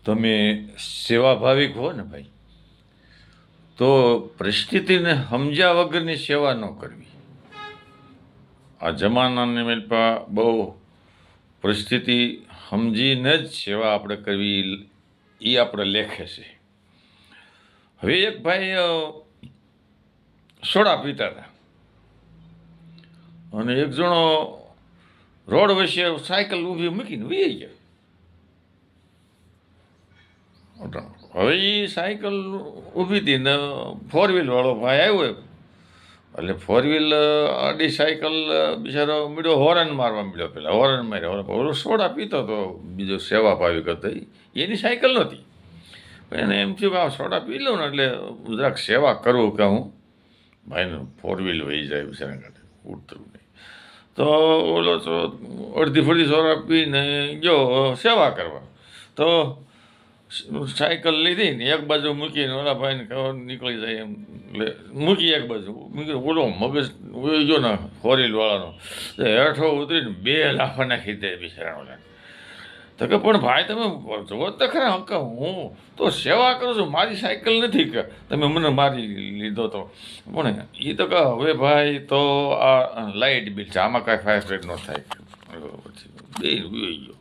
તમે સેવાભાવિક હો ને ભાઈ, તો પરિસ્થિતિને સમજ્યા વગરની સેવા ન કરવી. આ જમાનાને મેલપા બહુ પરિસ્થિતિ સમજીને જ સેવા આપણે કરવી એ આપણે લેખે છે. હવે એક ભાઈ સોડા પીતા હતા અને એક જણો રોડ વચ્ચે સાયકલ ઊભી મૂકીને વી ગયા. હવે એ સાયકલ ઊભી હતી ને ફોર વ્હીલ વાળો ભાઈ આવ્યો એટલે ફોર વ્હીલ આડી સાયકલ બિચારો મીડો હોરન મારવા મળ્યો. પેલા હોરન માર્યા, ઓલો સોડા પીતો હતો બીજો સેવા ભાવિક હતો, એની સાયકલ નહોતી. એને એમ થયું કે આ સોડા પી લઉં ને એટલે જરાક સેવા કરું કે હું ભાઈને ફોર વ્હીલ વહી જાય બિચારા કાંઠે ઉડતરું નહીં. તો ઓલો તો અડધી ફરતી સોડા પીને ગયો સેવા કરવા. તો સાયકલ લીધી ને એક બાજુ મૂકીને ઓલા ભાઈને નીકળી જાય એમ એટલે મૂકી એક બાજુ મૂકી, ઓલો મગજ ઉઈ ગયો ને ફોર વ્હીલ વાળાનો હેઠો ઉતરીને 2 લાફા નાખી દે બિચારાનો. તો કે પણ ભાઈ તમે જુઓ તો ખરા કે હું તો સેવા કરું છું, મારી સાયકલ નથી કે તમે મને મારી લીધો તો. પણ એ તો કહે હવે ભાઈ તો આ લાઇટ બિલ છે, આમાં કાંઈ ફાયર ન થાય. પછી બે ઉઈ ગયો.